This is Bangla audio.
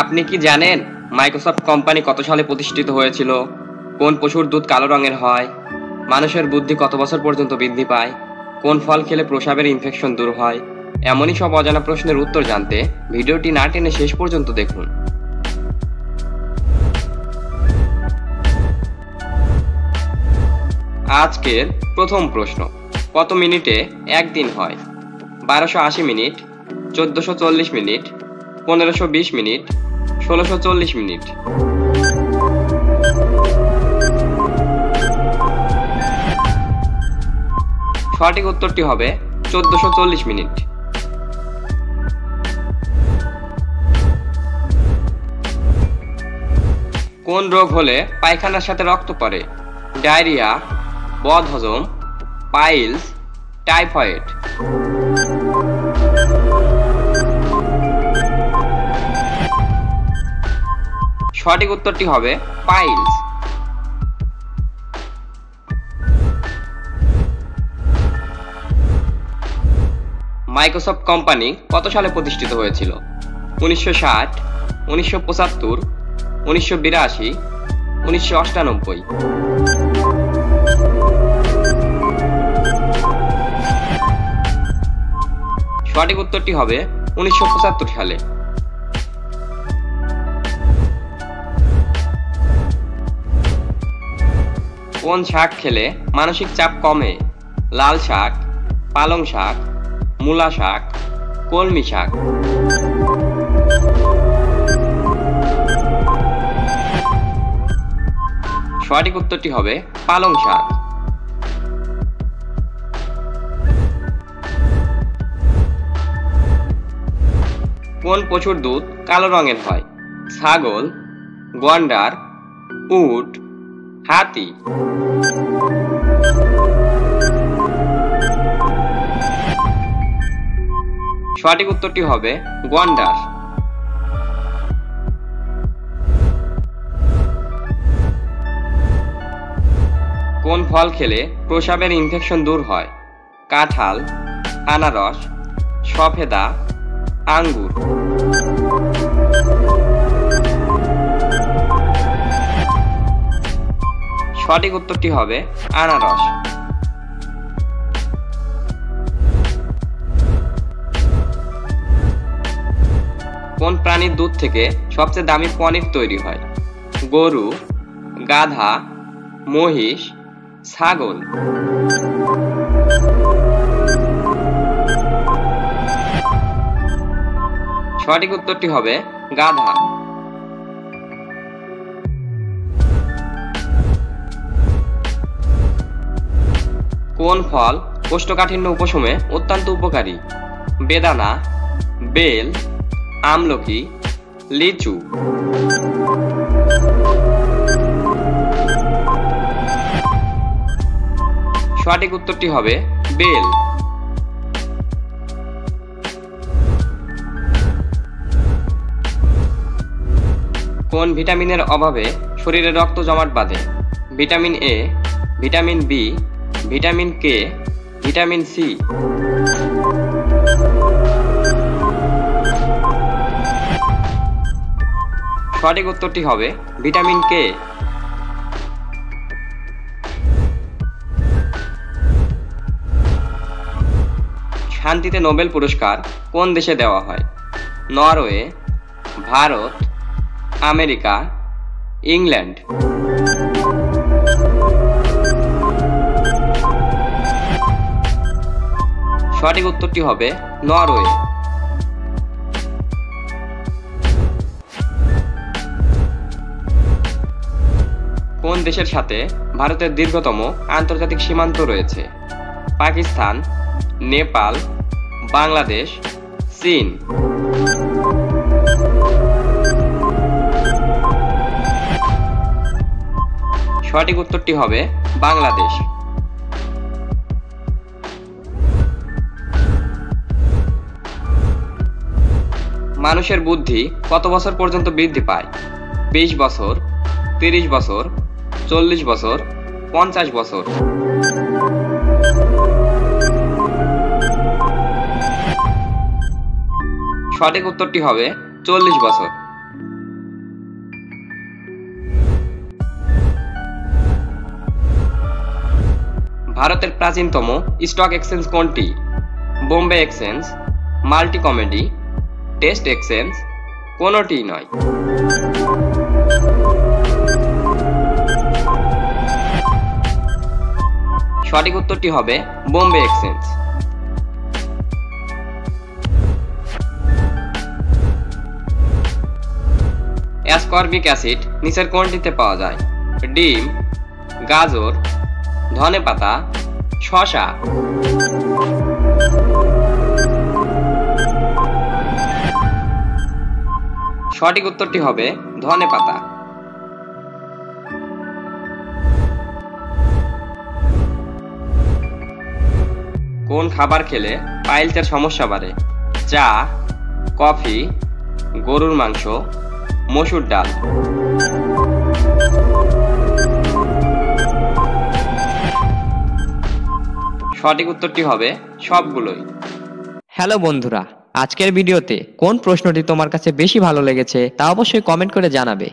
আপনি কি জানেন মাইক্রোসফট কোম্পানি কত সালে প্রতিষ্ঠিত হয়েছিল? কোন পশুর দুধ কালো রঙের হয়? মানুষের বুদ্ধি কত বছর পর্যন্ত বৃদ্ধি পায়? কোন ফল খেলে প্রস্রাবের ইনফেকশন দূর হয়? এমনই সব অজানা প্রশ্নের উত্তর জানতে ভিডিওটি না টেনে শেষ পর্যন্ত দেখুন। আজকের প্রথম প্রশ্ন, কত মিনিটে একদিন হয়? 1280 মিনিট, 1440 মিনিট, 1520 মিনিট, 1640 মিনিট। সঠিক উত্তরটি হবে 1440 মিনিট। কোন রোগ হলে পায়খানার সাথে রক্ত পড়ে? ডায়রিয়া, বদহজম, পাইলস, টাইফয়েড। সঠিক উত্তরটি হবে পাইলস। মাইক্রোসফট কোম্পানি কত সালে প্রতিষ্ঠিত হয়েছিল? 1960, 1975, 1982, 1998। সঠিক উত্তরটি হবে 1975 সালে। কোন শাক খেলে মানসিক চাপ কমে? লাল শাক, পালং শাক, মূলা শাক, কলমি শাক। সঠিক উত্তরটি হবে পালং শাক। কোন পশুর দুধ কালো রঙের হয়? ছাগল, গন্ডার, উট, হাতি। সঠিক উত্তরটি হবে গন্ডার। কোন ফল খেলে প্রস্রাবের ইনফেকশন দূর হয়? কাঁঠাল, আনারস, সফেদা, আঙ্গুর। সঠিক উত্তরটি হবে আনারস। কোন প্রাণীর দুধ থেকে সবচেয়ে দামি পনির তৈরি হয়? গরু, গাধা, মহিষ, ছাগল। সঠিক উত্তরটি হবে গাধা। কোন ফল কোষ্ঠকাঠিন্য উপশমে অত্যন্ত উপকারী? বেদানা, বেল, আমলকি, লিচু। সঠিক উত্তরটি হবে বেল। কোন ভিটামিনের অভাবে শরীরে রক্ত জমাট বাঁধে? Vitamin A, vitamin B, vitamin K, vitamin C. সঠিক উত্তরটি হবে ভিটামিন কে। শান্তিতে নোবেল পুরস্কার কোন দেশে দেওয়া হয়? Norway, Bharat, America, England. সঠিক উত্তরটি হবে নরওয়ে। কোন দেশের সাথে ভারতের দীর্ঘতম আন্তর্জাতিক সীমান্ত রয়েছে? পাকিস্তান, নেপাল, বাংলাদেশ, চীন। সঠিক উত্তরটি হবে বাংলাদেশ। মানুষের বুদ্ধি কত বছর পর্যন্ত বৃদ্ধি পায়? 20 বছর, 30 বছর, 40 বছর, 50 বছর। সঠিক উত্তরটি হবে 40 বছর। ভারতের প্রাচীনতম স্টক এক্সচেঞ্জ কোনটি? Bombay exchange, multi comedy, test exchange, কোনোটিই নয়। সঠিক উত্তরটি হবে বোম্বে এক্সচেঞ্জ। অ্যাসকর্বিক অ্যাসিড নিচের কোনটিতে পাওয়া যায়? ডিম, গাজর, ধনেপাতা, শসা। সঠিক উত্তরটি হবে ধনেপাতা। কোন খাবার খেলে পাইলসের সমস্যা বাড়ে? চা, কফি, গরুর মাংস, মসুর ডাল। সঠিক উত্তরটি হবে সবগুলোই। হ্যালো বন্ধুরা, আজকের ভিডিওতে কোন প্রশ্নটি তোমার কাছে বেশি ভালো লেগেছে তা অবশ্যই কমেন্ট করে জানাবে।